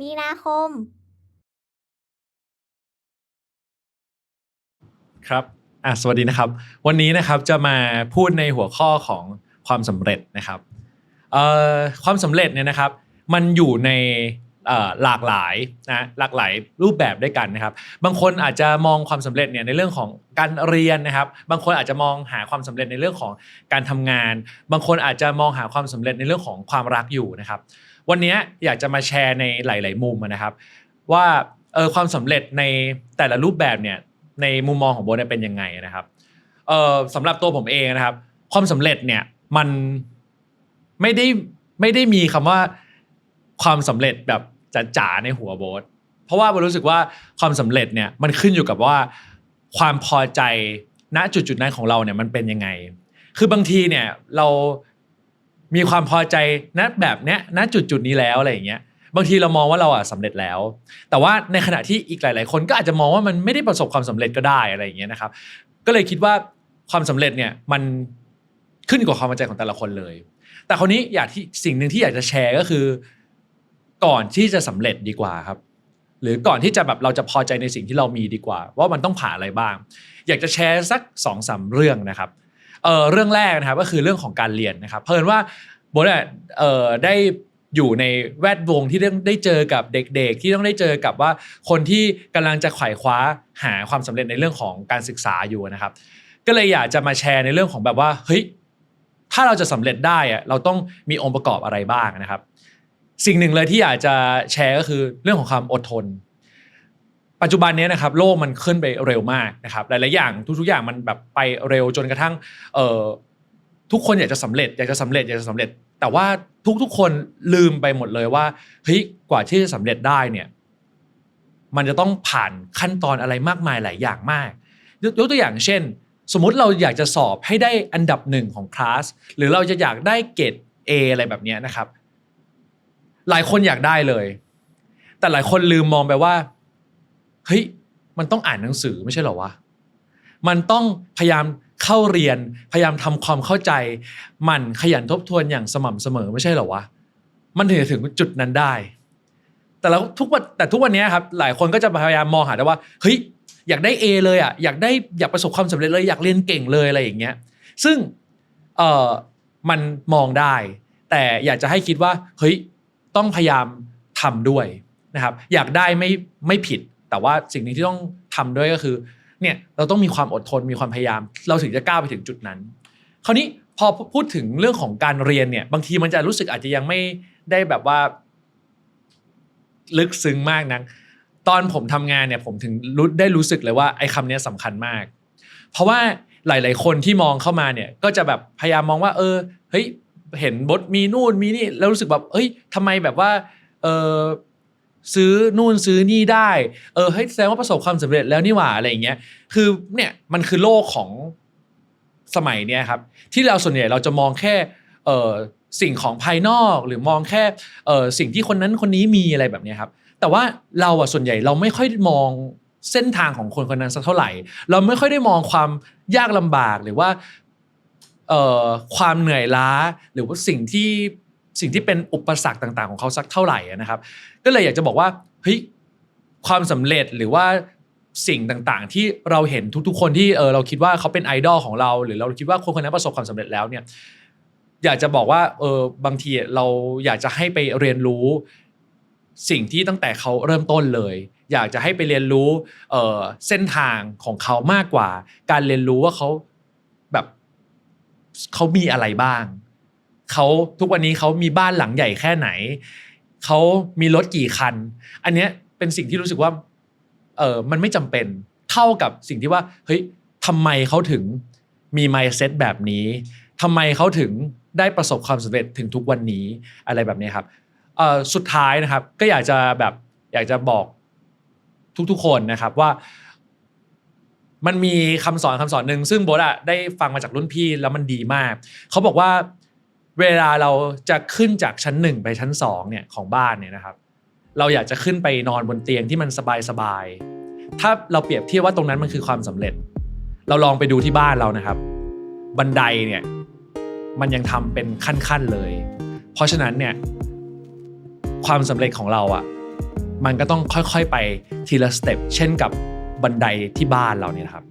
มีนาคมครับสวัสดีนะครับวันนี้นะครับจะมาพูดในหัวข้อของความสำเร็จนะครับความสำเร็จเนี่ยนะครับมันอยู่ในหลากหลายหลากหลายรูปแบบด้วยกันนะครับบางคนอาจจะมองความสำเร็จเนี่ยในเรื่องของการเรียนนะครับบางคนอาจจะมองหาความสำเร็จในเรื่องของการทำงานบางคนอาจจะมองหาความสำเร็จในเรื่องของความรักอยู่นะครับวันนี้อยากจะมาแชร์ในหลายๆมุมนะครับว่าความสำเร็จในแต่ละรูปแบบเนี่ยในมุมมองของโบเนี่ยเป็นยังไงนะครับสำหรับตัวผมเองนะครับความสำเร็จเนี่ยมันไม่ได้มีคำว่าความสำเร็จแบบจ๋าๆในหัวโบสเพราะว่าโบรู้สึกว่าความสำเร็จเนี่ยมันขึ้นอยู่กับว่าความพอใจณจุดๆนั้นของเราเนี่ยมันเป็นยังไงคือบางทีเนี่ยเรามีความพอใจณแบบเนี้ยณจุดๆนี้แล้วอะไรอย่างเงี้ยบางทีเรามองว่าเราสำเร็จแล้วแต่ว่าในขณะที่อีกหลายๆคนก็อาจจะมองว่ามันไม่ได้ประสบความสำเร็จก็ได้อะไรอย่างเงี้ยนะครับก็เลยคิดว่าความสำเร็จเนี่ยมันขึ้นอยู่กับความพอใจของแต่ละคนเลยแต่คราวนี้สิ่งหนึ่งที่อยากจะแชร์ก็คือก่อนที่จะสำเร็จดีกว่าครับหรือก่อนที่จะแบบเราจะพอใจในสิ่งที่เรามีดีกว่าว่ามันต้องผ่านอะไรบ้างอยากจะแชร์สัก 2-3 เรื่องนะครับเรื่องแรกนะครับก็คือเรื่องของการเรียนนะครับเพิ่นว่าโบเนี่ยได้อยู่ในแวดวงที่ได้เจอกับเด็กๆที่ต้องได้เจอกับว่าคนที่กำลังจะไขว่คว้าหาความสำเร็จในเรื่องของการศึกษาอยู่นะครับก็เลยอยากจะมาแชร์ในเรื่องของแบบว่าเฮ้ยถ้าเราจะสำเร็จได้เราต้องมีองค์ประกอบอะไรบ้างนะครับสิ่งหนึ่งเลยที่อยากจะแชร์ก็คือเรื่องของความอดทนปัจจุบันนี้นะครับโลกมันขึ้นไปเร็วมากนะครับหลายๆอย่างทุกๆอย่างมันแบบไปเร็วจนกระทั่งทุกคนอยากจะสำเร็จแต่ว่าทุกคนลืมไปหมดเลยว่าเฮ้ยกว่าที่จะสำเร็จได้เนี่ยมันจะต้องผ่านขั้นตอนอะไรมากมายหลายอย่างมากยกตัวอย่างเช่นสมมุติเราอยากจะสอบให้ได้อันดับ1ของคลาสหรือเราจะอยากได้เกรด A อะไรแบบนี้นะครับหลายคนอยากได้เลยแต่หลายคนลืมมองไปว่าเฮ้ยมันต้องอ่านหนังสือไม่ใช่เหรอวะมันต้องพยายามเข้าเรียนพยายามทำความเข้าใจมันขยันทบทวนอย่างสม่ำเสมอไม่ใช่เหรอวะมันถึงจุดนั้นได้แต่ทุกวันนี้ครับหลายคนก็จะพยายามมองหาได้ว่าเฮ้ยอยากได้ A เลยอยากประสบความสำเร็จเลยอยากเรียนเก่งเลยอะไรอย่างเงี้ยซึ่งมันมองได้แต่อยากจะให้คิดว่าเฮ้ยต้องพยายามทำด้วยนะครับอยากได้ไม่ผิดแต่ว่าสิ่งนี้ที่ต้องทำด้วยก็คือเนี่ยเราต้องมีความอดทนมีความพยายามเราถึงจะก้าวไปถึงจุดนั้นคราวนี้พอพูดถึงเรื่องของการเรียนเนี่ยบางทีมันจะรู้สึกอาจจะยังไม่ได้แบบว่าลึกซึ้งมากนักตอนผมทำงานเนี่ยผมถึงได้รู้สึกเลยว่าไอ้คำนี้สำคัญมากเพราะว่าหลายๆคนที่มองเข้ามาเนี่ยก็จะแบบพยายามมองว่าเฮ้ยเห็นบทมีนู่นมีนี่แล้วรู้สึกแบบเฮ้ยทำไมแบบว่าซื้อนู่นซื้อนี่ได้ให้แสดงว่าประสบความสำเร็จแล้วนี่หว่าอะไรอย่างเงี้ยคือเนี่ยมันคือโลกของสมัยเนี้ยครับที่เราส่วนใหญ่เราจะมองแค่สิ่งของภายนอกหรือมองแค่สิ่งที่คนนั้นคนนี้มีอะไรแบบนี้ครับแต่ว่าเราส่วนใหญ่เราไม่ค่อยมองเส้นทางของคนคนนั้นสักเท่าไหร่เราไม่ค่อยได้มองความยากลำบากหรือว่าความเหนื่อยล้าหรือว่าสิ่งที่เป็นอุปสรรคต่างๆของเขาสักเท่าไหร่นะครับก็เลยอยากจะบอกว่าเฮ้ยความสำเร็จหรือว่าสิ่งต่างๆที่เราเห็นทุกๆคนที่เราคิดว่าเขาเป็นไอดอลของเราหรือเราคิดว่าคนคนนั้นประสบความสำเร็จแล้วเนี่ยอยากจะบอกว่าบางทีเราอยากจะให้ไปเรียนรู้สิ่งที่ตั้งแต่เขาเริ่มต้นเลยอยากจะให้ไปเรียนรู้เส้นทางของเขามากกว่าการเรียนรู้ว่าเขามีอะไรบ้างเขาทุกวันนี้เขามีบ้านหลังใหญ่แค่ไหนเขามีรถกี่คันอันเนี้ยเป็นสิ่งที่รู้สึกว่ามันไม่จำเป็นเท่ากับสิ่งที่ว่าเฮ้ยทำไมเขาถึงมี mindset แบบนี้ทำไมเขาถึงได้ประสบความสำเร็จถึงทุกวันนี้อะไรแบบนี้ครับสุดท้ายนะครับก็อยากจะบอกทุกๆคนนะครับว่ามันมีคำสอนหนึ่งซึ่งโบ๊ทได้ฟังมาจากรุ่นพี่แล้วมันดีมากเขาบอกว่าเวลาเราจะขึ้นจากชั้น1ไปชั้น2เนี่ยของบ้านเนี่ยนะครับเราอยากจะขึ้นไปนอนบนเตียงที่มันสบายๆถ้าเราเปรียบเทียบว่าตรงนั้นมันคือความสำเร็จเราลองไปดูที่บ้านเรานะครับบันไดเนี่ยมันยังทำเป็นขั้นๆเลยเพราะฉะนั้นเนี่ยความสำเร็จของเรา มันก็ต้องค่อยๆไปทีละสเต็ปเช่นกับบันไดที่บ้านเราเนี่ยนะครับ